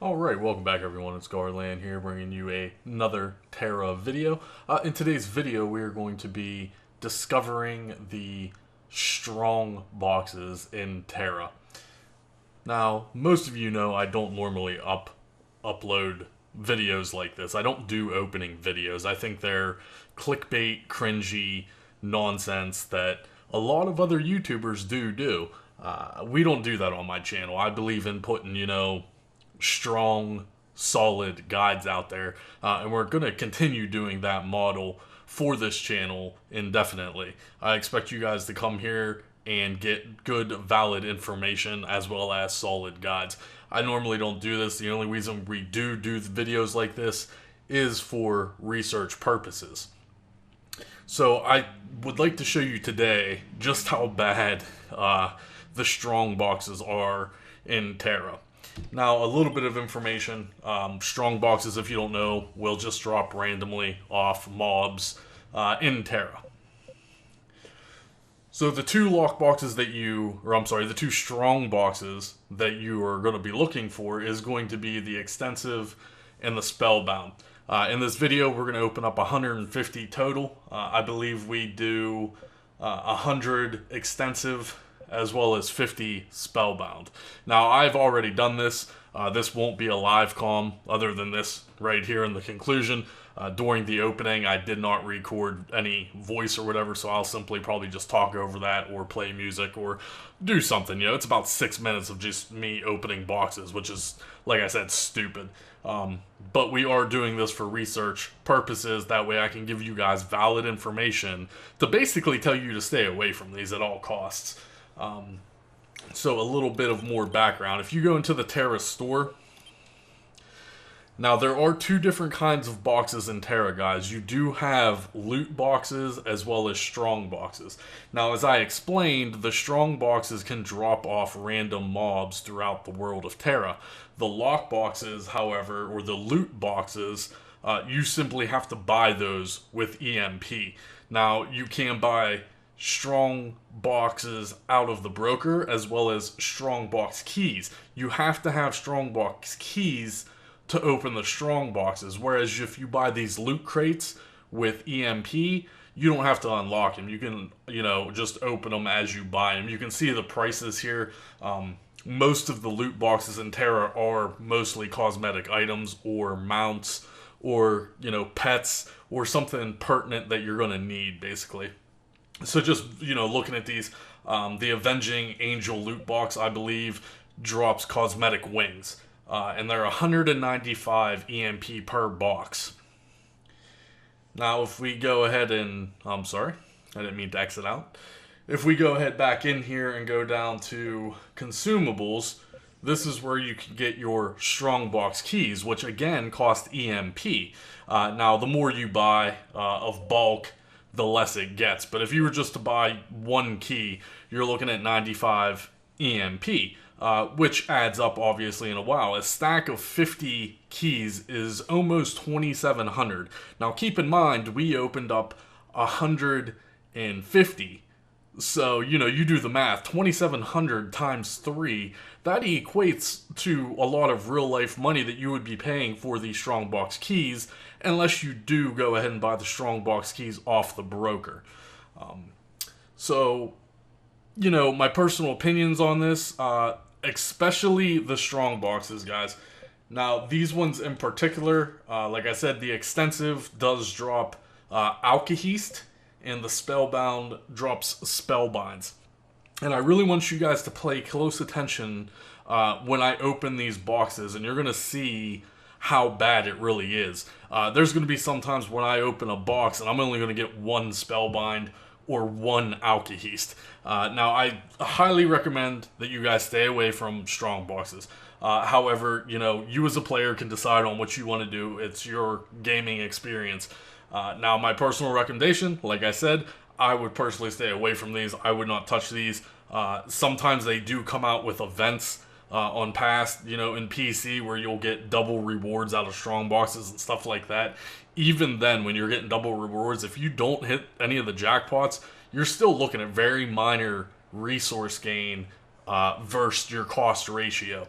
Alright, welcome back everyone, it's Garland here bringing you another Tera video. In today's video we are going to be discovering the strong boxes in Tera. Now, most of you know I don't normally upload videos like this. I don't do opening videos. I think they're clickbait, cringy nonsense that a lot of other YouTubers do. We don't do that on my channel. I believe in putting, strong, solid guides out there, and we're going to continue doing that model for this channel indefinitely. I expect you guys to come here and get good, valid information as well as solid guides. I normally don't do this. The only reason we do videos like this is for research purposes. So I would like to show you today just how bad the strong boxes are in Tera. Now, a little bit of information. Strong boxes, if you don't know, will just drop randomly off mobs in Tera. So the two lock boxes that the two strong boxes that you are going to be looking for is going to be the extensive and the spellbound. In this video, we're going to open up 150 total. I believe we do 100 extensive as well as 50 spellbound. Now, I've already done this. This won't be a live comm other than this right here in the conclusion. During the opening, I did not record any voice or whatever, so I'll simply probably just talk over that or play music or do something. It's about 6 minutes of just me opening boxes, which is, like I said, stupid. But we are doing this for research purposes. That way I can give you guys valid information to basically tell you to stay away from these at all costs. So a little bit of more background. If you go into the Tera store, now there are two different kinds of boxes in Tera, guys. You do have loot boxes as well as strong boxes. Now, as I explained, the strong boxes can drop off random mobs throughout the world of Tera. The lock boxes, however, or the loot boxes, you simply have to buy those with EMP. Now, you can buy strong boxes out of the broker as well as strong box keys. You have to have strong box keys to open the strong boxes, whereas if you buy these loot crates with EMP, you don't have to unlock them. You can, just open them as you buy them. You can see the prices here. Most of the loot boxes in Tera are mostly cosmetic items or mounts or, pets or something pertinent that you're going to need, basically. So just, looking at these, the Avenging Angel loot box, I believe, drops cosmetic wings. And they're 195 EMP per box. Now, if we go ahead and... I'm sorry, I didn't mean to exit out. If we go ahead back in here and go down to consumables, this is where you can get your strong box keys, which again cost EMP. Now, the more you buy of bulk, the less it gets. But if you were just to buy one key, you're looking at 95 EMP, which adds up obviously in a while. A stack of 50 keys is almost 2,700. Now keep in mind, we opened up 150. So, you do the math. 2,700 times 3, that equates to a lot of real life money that you would be paying for these Strongbox keys, unless you do go ahead and buy the Strongbox keys off the broker. So, my personal opinions on this, especially the strong boxes, guys. Now, these ones in particular, like I said, the extensive does drop Alkahest, and the spellbound drops spellbinds. And I really want you guys to pay close attention when I open these boxes, and you're going to see how bad it really is. There's going to be some times when I open a box and I'm only going to get one spellbind or one Alkahest. Now, I highly recommend that you guys stay away from strong boxes. However, you as a player can decide on what you want to do. It's your gaming experience. Now, my personal recommendation, like I said, I would personally stay away from these. I would not touch these. Sometimes they do come out with events on past, in PC, where you'll get double rewards out of strong boxes and stuff like that. Even then, when you're getting double rewards, if you don't hit any of the jackpots, you're still looking at very minor resource gain versus your cost ratio.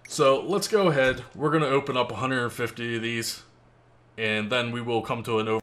So let's go ahead. We're going to open up 150 of these, and then we will come to an over.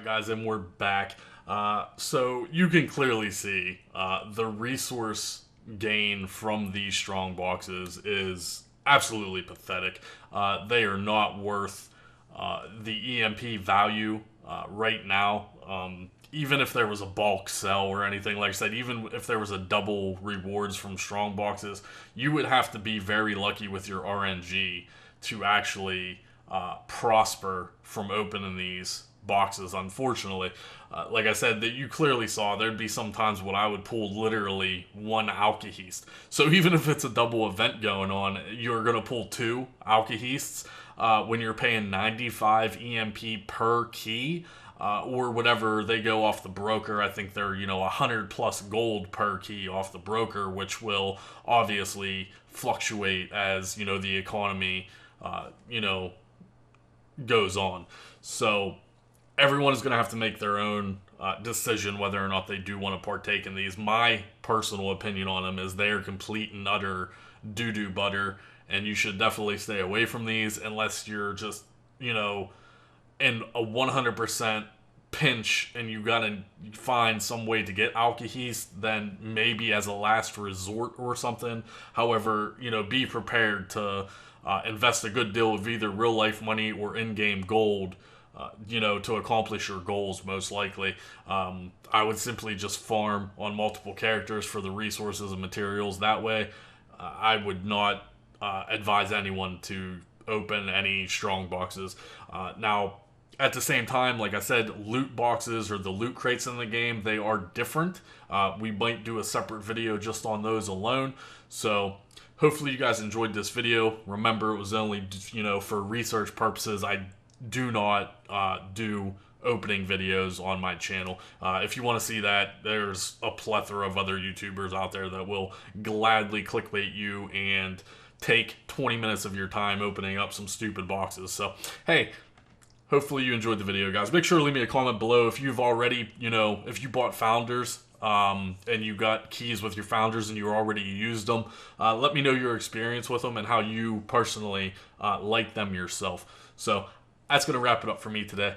guys, and we're back. So you can clearly see the resource gain from these strong boxes is absolutely pathetic. They are not worth the EMP value right now. Even if there was a bulk sell or anything, like I said, even if there was a double rewards from strong boxes, you would have to be very lucky with your RNG to actually prosper from opening these boxes, unfortunately. Like I said, that you clearly saw, there'd be some times when I would pull literally one Alkahest. So even if it's a double event going on, you're going to pull two Alkahests when you're paying 95 EMP per key. Or whatever they go off the broker. I think they're 100 plus gold per key off the broker, which will obviously fluctuate as the economy goes on. So everyone is going to have to make their own decision whether or not they do want to partake in these. My personal opinion on them is they are complete and utter doo-doo butter, and you should definitely stay away from these unless you're just in a 100% pinch and you gotta find some way to get Alkahest, then maybe as a last resort or something. However, be prepared to invest a good deal of either real life money or in-game gold, to accomplish your goals most likely. I would simply just farm on multiple characters for the resources and materials that way. I would not advise anyone to open any strong boxes. Now, at the same time, like I said, loot boxes or the loot crates in the game, they are different. We might do a separate video just on those alone. So hopefully you guys enjoyed this video. Remember, it was only, for research purposes. I do not do opening videos on my channel. If you want to see that, there's a plethora of other YouTubers out there that will gladly clickbait you and take 20 minutes of your time opening up some stupid boxes. So, hey, hopefully you enjoyed the video, guys. Make sure to leave me a comment below if you've already, if you bought Founders and you got keys with your Founders and you already used them. Let me know your experience with them and how you personally like them yourself. So that's going to wrap it up for me today.